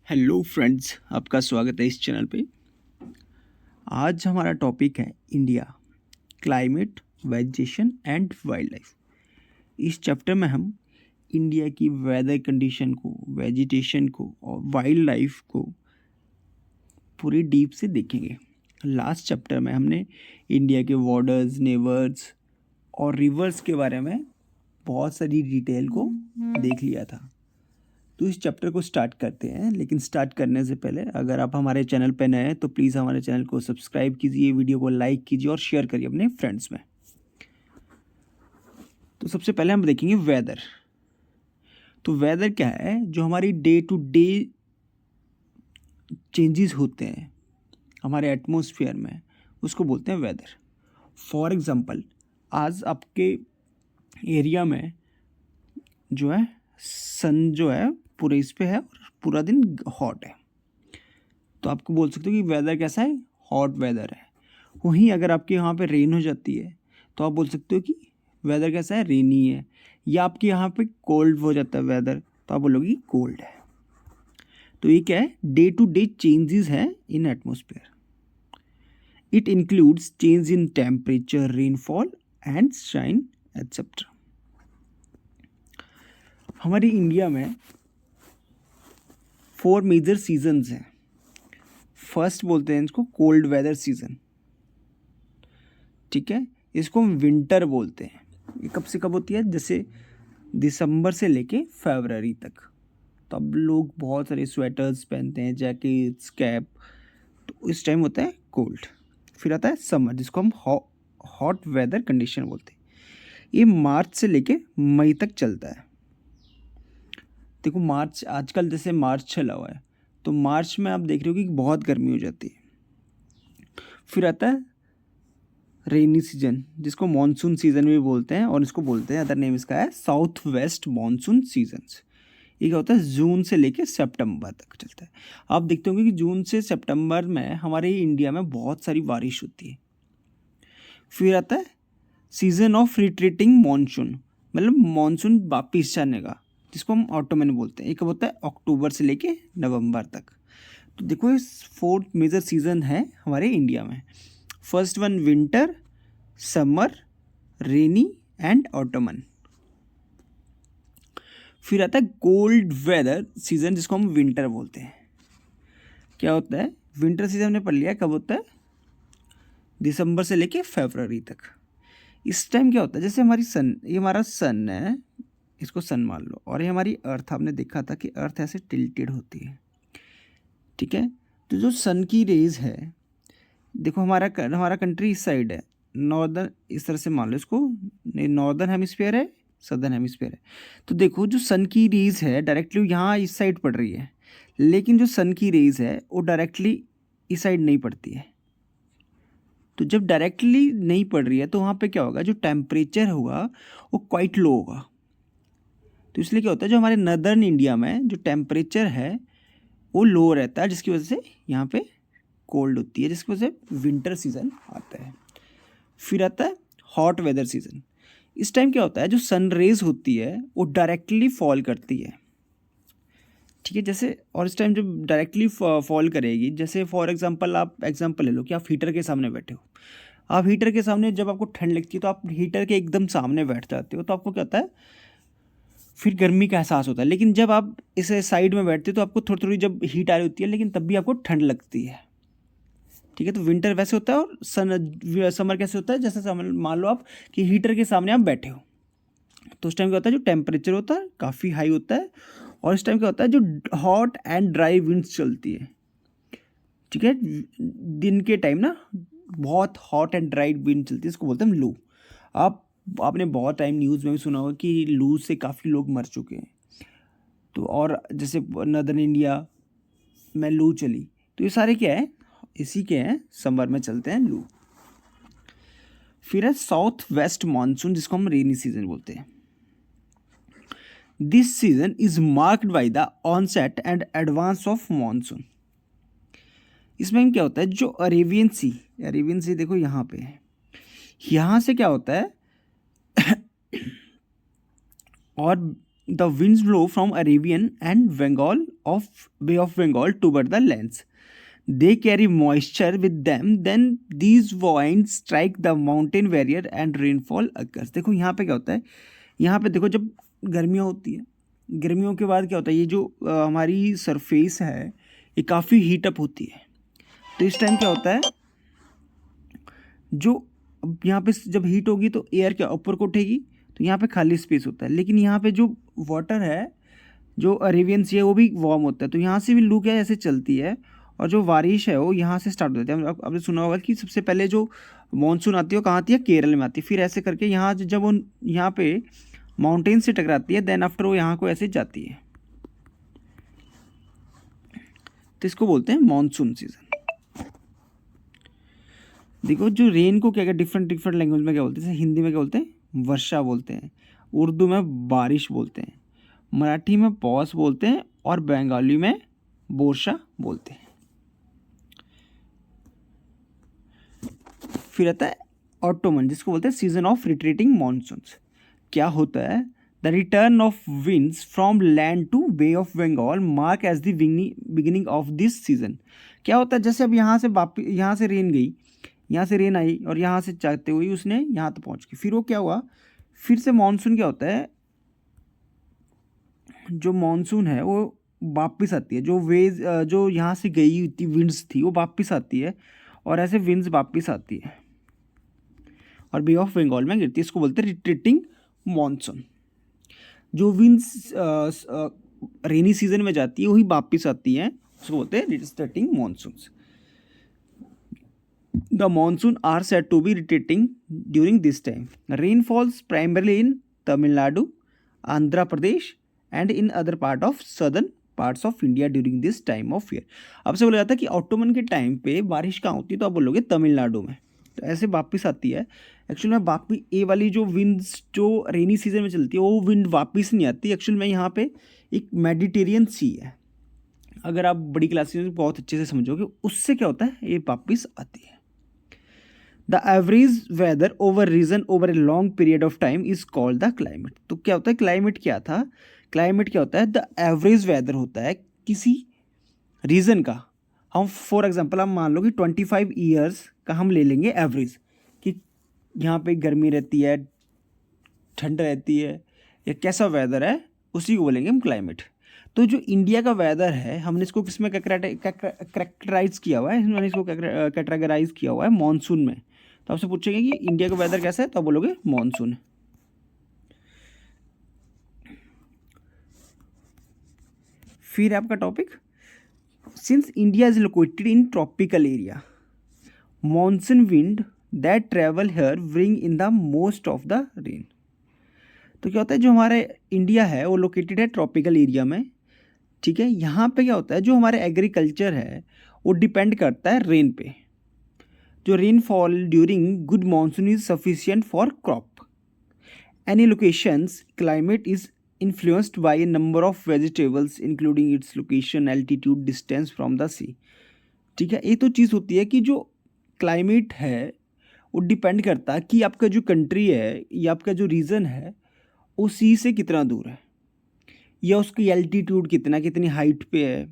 Hello friends, आपका स्वागत है इस चैनल पे। आज हमारा टॉपिक है India, climate, vegetation and wild life. इस चैप्टर में हम इंडिया की वेदर कंडीशन को, वेजिटेशन को और वाइल्ड लाइफ को पूरी डीप से देखेंगे। लास्ट चैप्टर में हमने इंडिया के बॉर्डर्स, नेबर्स और रिवर्स के बारे में बहुत सारी डिटेल को देख लिया था। तो इस चैप्टर को स्टार्ट करते हैं, लेकिन स्टार्ट करने से पहले अगर आप हमारे चैनल पर नए हैं तो प्लीज़ हमारे चैनल को सब्सक्राइब कीजिए, वीडियो को लाइक कीजिए और शेयर करिए अपने फ्रेंड्स में। तो सबसे पहले हम देखेंगे वेदर। तो वेदर क्या है? जो हमारी डे टू डे चेंजेस होते हैं हमारे एटमॉस्फेयर में, उसको बोलते हैं वेदर। फॉर एग्जांपल, आज आपके एरिया में जो है सन जो है पूरे इस पे है और पूरा दिन हॉट है, तो आपको बोल सकते हो कि वेदर कैसा है? हॉट वेदर है। वहीं अगर आपके यहाँ पे रेन हो जाती है तो आप बोल सकते हो कि वेदर कैसा है? रेनी है। या आपके यहाँ पे कोल्ड हो जाता है वेदर, तो आप बोलोगे कोल्ड है। तो ये क्या है? डे टू डे चेंजेस है इन atmosphere. It includes change in temperature, rainfall and shine etcetera. हमारी इंडिया में 4 मेजर सीजन्स हैं। फर्स्ट बोलते हैं इसको कोल्ड वेदर सीजन, ठीक है। इसको हम विंटर बोलते हैं। ये कब से कब होती है? जैसे दिसंबर से लेके फरवरी तक। तब लोग बहुत सारे स्वेटर्स पहनते हैं, जैकेट्स, कैप। तो इस टाइम होता है कोल्ड। फिर आता है समर, जिसको हम हॉट वेदर कंडीशन बोलते हैं। ये मार्च से लेके मई तक चलता है। देखो मार्च, आजकल जैसे मार्च चला हुआ है, तो मार्च में आप देख रहे हो कि बहुत गर्मी हो जाती है। फिर आता है रेनी सीजन, जिसको मॉनसून सीजन भी बोलते हैं, और इसको बोलते हैं, अदर नेम इसका है साउथ वेस्ट मॉनसून सीजन्स। ये क्या होता है? जून से लेके सितंबर तक चलता है। आप देखते होंगे कि जून से सितंबर में हमारे इंडिया में बहुत सारी बारिश होती है। फिर आता है सीजन ऑफ रिट्रीटिंग मॉनसून, मतलब मॉनसून वापिस जाने का, जिसको हम ऑटोमन बोलते हैं। ये कब होता है? अक्टूबर से लेके नवंबर तक। तो देखो ये 4 मेजर सीजन है हमारे इंडिया में। First one winter, summer, rainy and Ottoman. फिर आता है कोल्ड वेदर सीजन, जिसको हम विंटर बोलते हैं। क्या होता है? विंटर सीजन हमने पढ़ लिया, कब होता है? दिसंबर से लेके फरवरी तक। इस टाइम क्या होता है? जैसे हमारी सन, ये हमारा सन है, इसको सन मान लो, और ये हमारी अर्थ, आपने देखा था कि अर्थ ऐसे टिल्टेड होती है, ठीक है। तो जो सन की रेज है, देखो हमारा कंट्री इस साइड है, नॉर्दर्न, इस तरह से मान लो इसको, नॉर्दर्न हेमिस्फीयर है, सदर्न हेमिस्फीयर है। तो देखो जो सन की रेज है डायरेक्टली यहाँ इस साइड पड़ रही है, लेकिन जो सन की रेज है वो डायरेक्टली इस साइड नहीं पड़ती है। तो जब डायरेक्टली नहीं पड़ रही है तो वहाँ पे क्या होगा? जो टेम्परेचर होगा वो क्वाइट लो होगा। तो इसलिए क्या होता है, जो हमारे नदर्न इंडिया में जो टेम्परेचर है वो लो रहता है, जिसकी वजह से यहाँ पे कोल्ड होती है, जिसकी वजह से विंटर सीजन आता है। फिर आता है हॉट वेदर सीजन। इस टाइम क्या होता है? जो सन रेज होती है वो डायरेक्टली फॉल करती है, ठीक है। जैसे, और इस टाइम जब डायरेक्टली फॉल करेगी, जैसे फॉर एग्जांपल आप एग्जांपल ले लो कि आप हीटर के सामने बैठे हो। आप हीटर के सामने जब आपको ठंड लगती है तो आप हीटर के एकदम सामने बैठ जाते हो, तो आपको क्या होता है? फिर गर्मी का एहसास होता है। लेकिन जब आप इसे साइड में बैठते हो तो आपको थोड़ी थोड़ी जब हीट आ रही होती है, लेकिन तब भी आपको ठंड लगती है, ठीक है। तो विंटर वैसे होता है, और समर कैसे होता है? जैसे समर मान लो आप कि हीटर के सामने आप बैठे हो, तो उस टाइम क्या होता है? जो टेम्परेचर होता है काफ़ी हाई होता है, और इस टाइम क्या होता है? जो हॉट एंड ड्राई विंड्स चलती है, ठीक है। दिन के टाइम ना बहुत हॉट एंड ड्राई विंड चलती है, इसको बोलते हैं लू। आपने बहुत टाइम न्यूज़ में भी सुना होगा कि लू से काफ़ी लोग मर चुके हैं। तो और जैसे नदर्न इंडिया में लू चली, तो ये सारे क्या है? इसी के हैं, समर में चलते हैं लू। फिर है साउथ वेस्ट मानसून, जिसको हम रेनी सीजन बोलते हैं। This season is marked by the onset and advance of monsoon. इसमें क्या होता है? जो अरेबियन सी देखो यहाँ पे है, यहाँ से क्या होता है और the winds blow from Arabian and Bengal of Bay of Bengal toward the lands. They carry moisture with them. Then these winds strike the mountain barrier and rainfall occurs. देखो यहाँ पे क्या होता है, यहाँ पे देखो जब गर्मियाँ होती है, गर्मियों के बाद क्या होता है, ये जो हमारी सरफेस है ये काफ़ी हीटअप होती है. तो इस टाइम क्या होता है, जो यहाँ पे जब हीट होगी तो एयर क्या ऊपर को उठेगी, तो यहाँ पे खाली स्पेस होता है. लेकिन यहाँ पे जो वाटर है, जो अरेबियन सी है, वो भी वार्म होता है. तो यहाँ से भी लू क्या ऐसे चलती है, और जो बारिश है वो यहाँ से स्टार्ट होती है. आपने सुना होगा कि सबसे पहले जो मानसून आती है वो कहाँ आती है, केरल में आती है. फिर ऐसे करके यहाँ जब वो यहाँ पे माउंटेन से टकराती है, देन आफ्टर वो यहाँ को ऐसे जाती है. तो इसको बोलते हैं मानसून सीजन. देखो जो रेन को क्या क्या डिफरेंट लैंग्वेज में क्या बोलते हैं, जैसे हिंदी में क्या बोलते हैं, वर्षा बोलते हैं. उर्दू में बारिश बोलते हैं. मराठी में पौष बोलते हैं. और बंगाली में बोरशा बोलते हैं. फिर आता है ऑटोमन, जिसको बोलते हैं सीजन ऑफ रिट्रीटिंग मानसून्स. क्या होता है, the return of winds from land to Bay of Bengal mark as the beginning of this season. क्या होता है, जैसे अब यहाँ से रेन गई, यहाँ से रेन आई और यहाँ से जाते हुए उसने यहाँ तक पहुँच गई. फिर वो क्या हुआ, फिर से मानसून क्या होता है, जो मानसून है वो वापस आती है. जो यहाँ से गई हुई विंड्स थी वो वापस आती है, और ऐसे विंड्स वापस आती है और बे ऑफ बंगाल में गिरती है. इसको बोलते हैं रिट्रीटिंग मानसून. जो विंड्स रेनी सीजन में जाती है वही वापस आती है, उसको बोलते हैं retreating monsoons. The monsoon are said to be retreating during this time. Rain falls primarily in Tamil Nadu, Andhra Pradesh and in other southern parts of India during this time of year. अब से बोला जाता है कि Ottoman के time पे बारिश कहाँ होती है, तो आप बोलोगे तमिलनाडु में. तो ऐसे वापस आती है. एक्चुअली में वापस ये वाली जो विंड्स जो रेनी सीजन में चलती है वो विंड वापस नहीं आती. एक्चुअली में यहाँ पे एक मेडिटेरियन सी है, अगर आप बड़ी क्लासेस में बहुत अच्छे से समझोगे, उससे क्या होता है ये वापस आती है. The average weather over region over a long period of time is called the climate. तो क्या होता है, क्लाइमेट क्या था, क्लाइमेट क्या होता है, द एवरेज वेदर होता है किसी रीजन का. हम फॉर एग्जांपल हम मान लो कि 25 ईयर्स का हम ले लेंगे एवरेज, कि यहाँ पे गर्मी रहती है, ठंड रहती है, या कैसा वेदर है, उसी को बोलेंगे हम क्लाइमेट. तो जो इंडिया का वेदर है, हमने इसको किस में कैरेक्टराइज किया हुआ है, हमने इसको कैटेगराइज किया हुआ है मानसून में. तो आपसे पूछेंगे कि इंडिया का वेदर कैसा है, तो आप बोलोगे मानसून. फिर आपका topic, since India is located in tropical area, monsoon wind that travel here bring in the most of the rain. तो क्या होता है, जो हमारे इंडिया है वो लोकेटेड है ट्रॉपिकल एरिया में, ठीक है. यहाँ पे क्या होता है, जो हमारे एग्रीकल्चर है वो डिपेंड करता है रेन पे. जो rainfall during good monsoon is sufficient for crop. Any location's climate is influenced by a number of vegetables including its location, altitude, distance from the sea. ठीक है, ये तो चीज़ होती है कि जो क्लाइमेट है वो डिपेंड करता है कि आपका जो कंट्री है या आपका जो रीजन है वो सी से कितना दूर है, या उसकी एल्टीट्यूड कितनी हाइट पे है,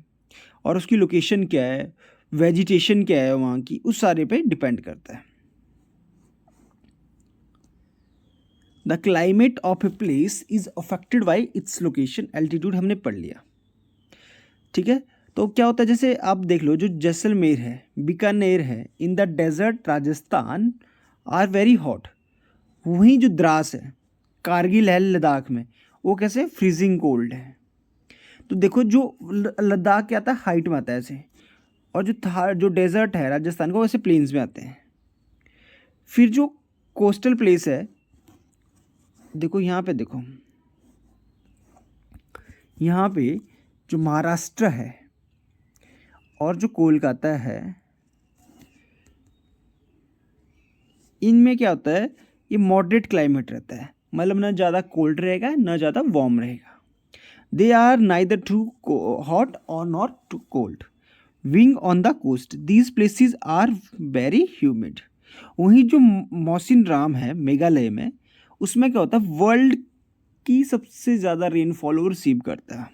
और उसकी लोकेशन क्या है, वेजिटेशन क्या है वहाँ की, उस सारे पे डिपेंड करता है. The climate of a place is affected by it's location, altitude हमने पढ़ लिया. ठीक है, तो क्या होता है, जैसे आप देख लो जो जैसलमेर है, बीकानेर है, in the desert Rajasthan are very hot. वहीं जो द्रास है, कारगिल है लद्दाख में, वो कैसे फ्रीजिंग कोल्ड है. तो देखो जो लद्दाख क्या आता है, हाइट में आता है ऐसे, और जो डेजर्ट है राजस्थान का, वैसे प्लेन्स में आते हैं. फिर जो कोस्टल प्लेस है, देखो यहाँ पे, देखो यहाँ पे जो महाराष्ट्र है और जो कोलकाता है, इनमें क्या होता है, ये मॉडरेट क्लाइमेट रहता है, मतलब ना ज़्यादा कोल्ड रहेगा ना ज़्यादा वार्म रहेगा. They are neither too hot और not too cold. Being on the coast, these places are very humid. वहीं जो मौसिनराम है मेघालय में, उसमें क्या होता है, वर्ल्ड की सबसे ज़्यादा रेनफॉल वो रिसीव करता है।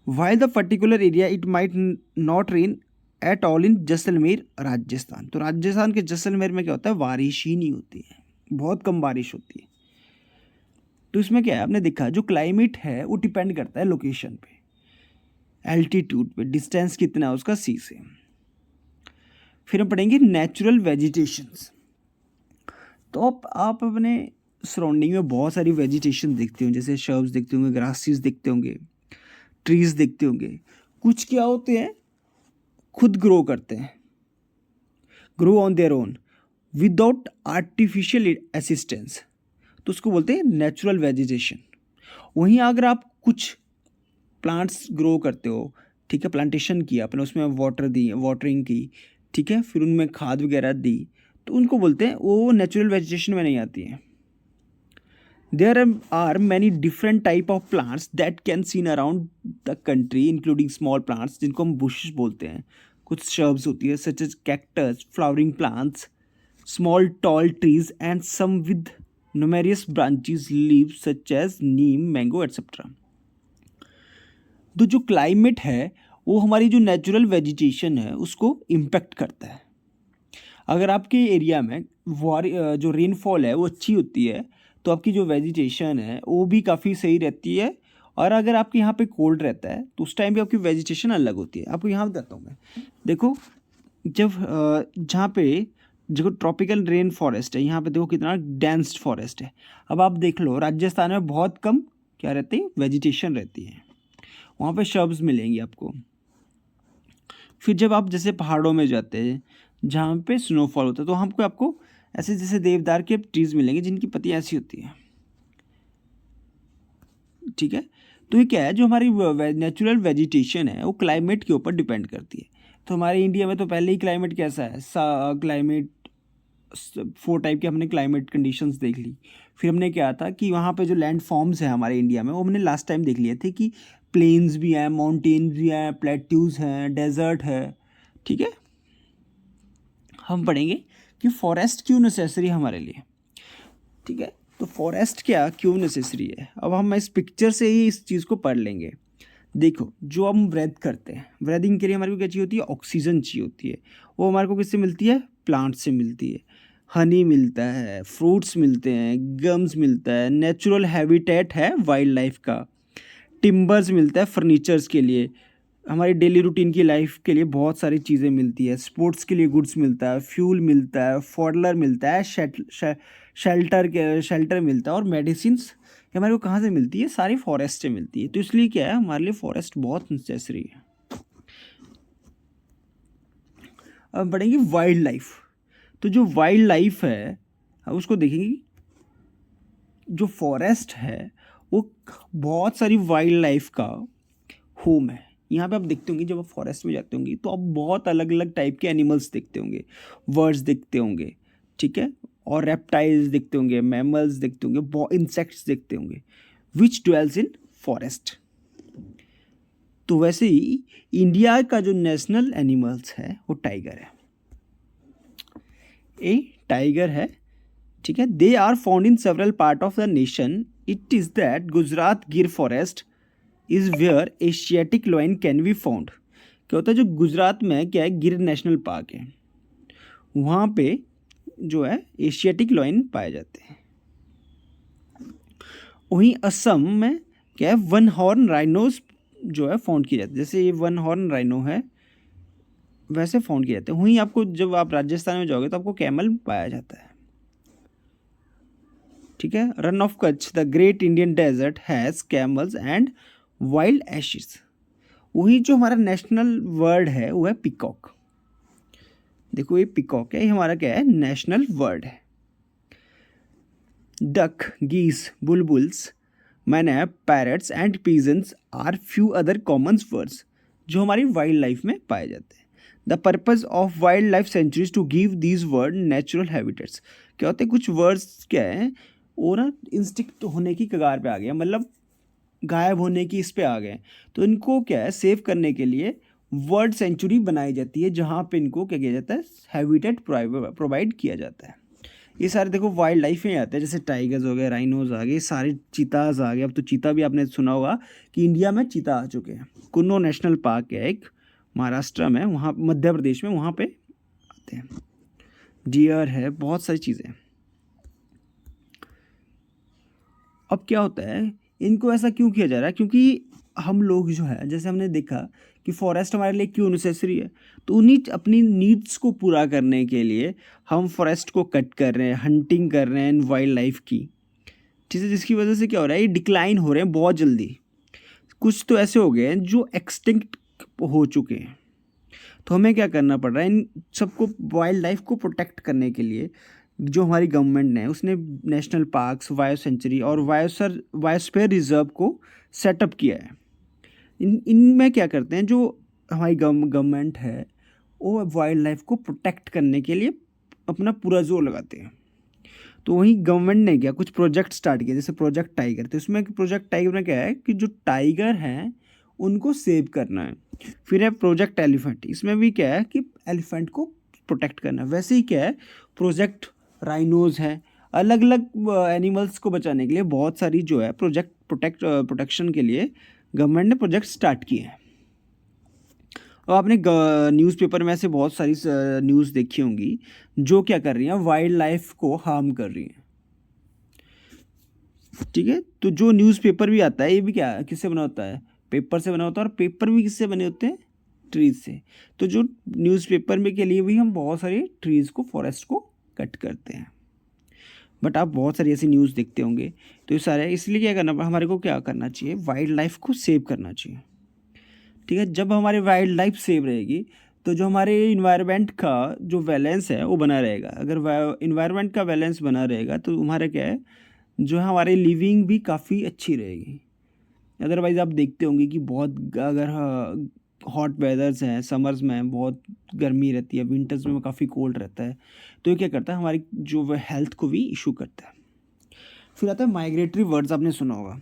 While the particular area it might not rain at all in Jaisalmer Rajasthan. तो राजस्थान के जैसलमेर में क्या होता है, बारिश ही नहीं होती है, बहुत कम बारिश होती है। तो इसमें क्या है, आपने देखा जो क्लाइमेट है वो डिपेंड करता है लोकेशन पे, एल्टीट्यूड पे, डिस्टेंस कितना है उसका सी से। फिर हम पढ़ेंगे नेचुरल वेजिटेशंस। तो आप अपने सराउंडिंग में बहुत सारी वेजिटेशन देखते होंगे, जैसे शर्ब्स देखते होंगे, ग्रासेस देखते होंगे, ट्रीज देखते होंगे। कुछ क्या होते हैं, खुद ग्रो करते हैं, grow on their own without artificial assistance, तो उसको बोलते हैं नेचुरल वेजिटेशन। वहीं अगर आप कुछ प्लांट्स ग्रो करते हो, ठीक है, प्लांटेशन किया आपने, उसमें वाटर दी, वाटरिंग की, ठीक है, फिर उनमें खाद वगैरह दी, तो उनको बोलते हैं, वो नेचुरल वेजिटेशन में नहीं आती है। There are many different type of plants that can seen around the country including small plants, जिनको हम बुशेस बोलते हैं। कुछ शर्ब्स होती है such as cactus, flowering plants, small tall trees and some with numerous branches, leaves such as neem, mango etcetera. तो जो climate है वो हमारी जो नेचुरल वेजिटेशन है उसको इम्पेक्ट करता है। अगर आपके एरिया में जो रेनफॉल है वो अच्छी होती है तो आपकी जो वेजिटेशन है वो भी काफ़ी सही रहती है। और अगर आपके यहाँ पे कोल्ड रहता है तो उस टाइम पे आपकी वेजिटेशन अलग होती है। आपको यहाँ बताता हूँ मैं, देखो जब जहाँ पे जो ट्रॉपिकल रेन फॉरेस्ट है, यहाँ पे देखो कितना डेंस्ड फॉरेस्ट है। अब आप देख लो राजस्थान में बहुत कम क्या रहती है, वेजिटेशन रहती है, वहाँ पे शर्ब्स मिलेंगी आपको। फिर जब आप जैसे पहाड़ों में जाते हैं जहाँ पे स्नोफॉल होता है तो हमको आपको ऐसे जैसे देवदार के ट्रीज मिलेंगे जिनकी पत्तियाँ ऐसी होती हैं, ठीक है। तो ये क्या है, जो हमारी नेचुरल वेजिटेशन है वो क्लाइमेट के ऊपर डिपेंड करती है। तो हमारे इंडिया में तो पहले ही क्लाइमेट कैसा है, क्लाइमेट 4 टाइप के हमने क्लाइमेट कंडीशंस देख ली। फिर हमने क्या था कि वहाँ पे जो लैंड फॉर्म्स हैं हमारे इंडिया में वो हमने लास्ट टाइम देख लिए थे कि प्लेन्स भी हैं, माउंटेन्स भी हैं, प्लेट्यूज हैं, डेजर्ट है, ठीक है। हम पढ़ेंगे कि फॉरेस्ट क्यों नेसेसरी हमारे लिए, ठीक है। तो फॉरेस्ट क्या क्यों नेसेसरी है, अब हम इस पिक्चर से ही इस चीज़ को पढ़ लेंगे। देखो जो हम ब्रेथ करते हैं, ब्रेदिंग के लिए हमारे को क्या चाहिए होती है, ऑक्सीजन चाहिए होती है। वो हमारे को किससे मिलती है, प्लांट से मिलती है। हनी मिलता है, फ्रूट्स मिलते हैं, गम्स मिलता है, नेचुरल हैबिटेट है वाइल्ड लाइफ का, टिम्बर्स मिलता है फर्नीचर्स के लिए, हमारी डेली रूटीन की लाइफ के लिए बहुत सारी चीज़ें मिलती है, स्पोर्ट्स के लिए गुड्स मिलता है, फ्यूल मिलता है, फॉडलर मिलता है, शेल्टर मिलता है, और मेडिसिन्स हमारे को कहाँ से मिलती है, सारी फॉरेस्ट से मिलती है। तो इसलिए क्या है, हमारे लिए फॉरेस्ट बहुत नेसेसरी है। अब बढ़ेंगे वाइल्ड लाइफ। तो जो वाइल्ड लाइफ है उसको देखेंगे, जो फॉरेस्ट है वो बहुत सारी वाइल्ड लाइफ का होम है। यहाँ पे आप देखते होंगे जब आप फॉरेस्ट में जाते होंगे तो आप बहुत अलग अलग टाइप के एनिमल्स देखते होंगे, बर्ड्स देखते होंगे, ठीक है, और रेप्टाइल्स देखते होंगे, मैमल्स देखते होंगे, इंसेक्ट्स देखते होंगे, विच ड्वेल्स इन फॉरेस्ट। तो वैसे ही इंडिया का जो नेशनल एनिमल्स है वो टाइगर है, टाइगर है, ठीक है। They are found in several part of the nation. It is that Gujarat Gir forest is where Asiatic lion can be found. क्या होता है, जो गुजरात में क्या है, गिर नेशनल पार्क है, वहाँ पे जो है एशियाटिक लायन पाए जाते हैं। वहीं असम में क्या है, वन हॉर्न राइनोस जो है फाउंड किए जाते हैं। जैसे ये वन हॉर्न राइनो है वैसे फाउंड किए जाते हैं। वहीं आपको जब आप राजस्थान में जाओगे तो आपको कैमल पाया जाता है, ठीक है। Run of Kutch the great Indian desert has camels and wild asses. वही जो हमारा नेशनल वर्ड है वो है पिकॉक। देखो ये पिकॉक है, ये हमारा क्या है, नेशनल वर्ड है। Duck, geese, bulbuls, mynas, parrots and pigeons are few other common words जो हमारी वाइल्ड लाइफ में पाए जाते हैं। The purpose of wild life sanctuaries to give these word natural habitats. क्या होते हैं, कुछ वर्ड्स क्या है वो ना इंस्टिक्ट होने की कगार पे आ गया, मतलब गायब होने की इस पे आ गए, तो इनको क्या है सेव करने के लिए वर्ड सेंचुरी बनाई जाती है जहाँ पे इनको क्या किया जाता है, हैबिटेट प्रोवाइड किया जाता है। ये सारे देखो वाइल्ड लाइफ में आते हैं, जैसे टाइगर्स हो गए, राइनोज आ गए, सारे चीताज आ गए। अब तो चीता भी आपने सुना होगा कि इंडिया में चीता आ चुके हैं। कुन्नो नेशनल पार्क है एक महाराष्ट्र में, वहाँ मध्य प्रदेश में, वहाँ पे आते हैं। डियर है, बहुत सारी चीज़ें। अब क्या होता है, इनको ऐसा क्यों किया जा रहा है? क्योंकि हम लोग जो है, जैसे हमने देखा कि फॉरेस्ट हमारे लिए क्यों नेसेसरी है, तो उन्हीं अपनी नीड्स को पूरा करने के लिए हम फॉरेस्ट को कट कर रहे हैं, हंटिंग कर रहे हैं वाइल्ड लाइफ की, ठीक है। जिसकी वजह से क्या हो रहा है, ये डिक्लाइन हो रहे हैं बहुत जल्दी। कुछ तो ऐसे हो गए हैं जो एक्सटिंक्ट हो चुके हैं। तो हमें क्या करना पड़ रहा है, इन सबको वाइल्ड लाइफ को प्रोटेक्ट करने के लिए जो हमारी गवर्नमेंट ने, उसने नेशनल पार्क्स, बायो सेंचुरी और बायोस्फीयर रिजर्व को सेटअप किया है। इनमें क्या करते हैं, जो हमारी गवर्नमेंट है वो वाइल्ड लाइफ को प्रोटेक्ट करने के लिए अपना पूरा जोर लगाते हैं। तो वहीं गवर्नमेंट ने क्या कुछ प्रोजेक्ट स्टार्ट किया, जैसे प्रोजेक्ट टाइगर। तो इसमें प्रोजेक्ट टाइगर में क्या है कि जो टाइगर हैं उनको सेव करना है। फिर है प्रोजेक्ट एलिफेंट, इसमें भी क्या है कि एलिफेंट को प्रोटेक्ट करना है। वैसे ही क्या है प्रोजेक्ट राइनोज है, अलग अलग एनिमल्स को बचाने के लिए बहुत सारी जो है प्रोटेक्शन के लिए गवर्नमेंट ने प्रोजेक्ट स्टार्ट किए हैं। और आपने न्यूज़पेपर में ऐसे बहुत सारी न्यूज़ देखी होंगी जो क्या कर रही हैं, वाइल्ड लाइफ को हार्म कर रही हैं, ठीक है। तो जो न्यूज़पेपर भी आता है, ये भी क्या किससे बना होता है, पेपर से बना होता है। और पेपर भी किससे बने होते हैं, ट्रीज से। तो जो न्यूज़पेपर में के लिए भी हम बहुत सारी ट्रीज़ को, फॉरेस्ट को कट करते हैं। बट आप बहुत सारी ऐसी न्यूज़ देखते होंगे। तो ये सारे इसलिए क्या करना, हमारे को क्या करना चाहिए, वाइल्ड लाइफ को सेव करना चाहिए, ठीक है। जब हमारी वाइल्ड लाइफ सेव रहेगी तो जो हमारे इन्वायरमेंट का जो बैलेंस है वो बना रहेगा। अगर इन्वायरमेंट का बैलेंस बना रहेगा तो हमारा क्या है, जो है हमारी लिविंग भी काफ़ी अच्छी रहेगी। अदरवाइज़ आप देखते होंगे कि बहुत, अगर हॉट वेदर्स हैं, समर्स में बहुत गर्मी रहती है, विंटर्स में काफ़ी कोल्ड रहता है, तो ये क्या करता है, हमारी जो हेल्थ को भी इशू करता है। फिर आता है माइग्रेटरी बर्ड्स, आपने सुना होगा।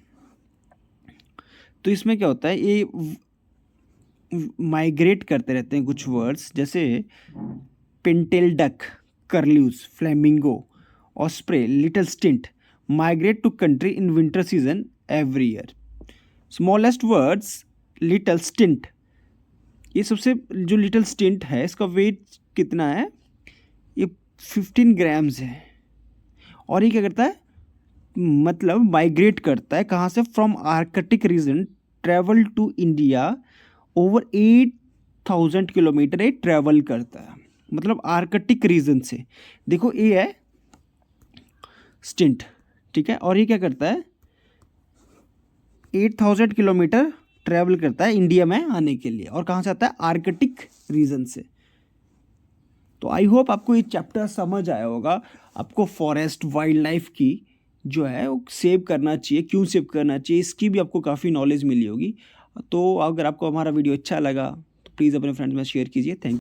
तो इसमें क्या होता है, ये माइग्रेट करते रहते हैं कुछ वर्ड्स, जैसे pintail duck, curlews, flamingo, osprey, little stint migrate to country in winter season every year. Smallest birds little stint, ये सबसे जो लिटिल स्टिंट है इसका वेट कितना है, ये 15 ग्राम्स है। और ये क्या करता है, मतलब माइग्रेट करता है कहाँ से, from Arctic region travel to India over 8,000 kilometre ये ट्रैवल करता है, मतलब आर्कटिक रीजन से। देखो ये है स्टिंट, ठीक है। और ये क्या करता है, 8,000 किलोमीटर ट्रैवल करता है इंडिया में आने के लिए। और कहाँ से आता है, आर्कटिक रीजन से। तो आई होप आपको ये चैप्टर समझ आया होगा। आपको फॉरेस्ट, वाइल्ड लाइफ की जो है वो सेव करना चाहिए, क्यों सेव करना चाहिए, इसकी भी आपको काफ़ी नॉलेज मिली होगी। तो अगर आपको हमारा वीडियो अच्छा लगा तो प्लीज़ अपने फ्रेंड्स में शेयर कीजिए। Thank you.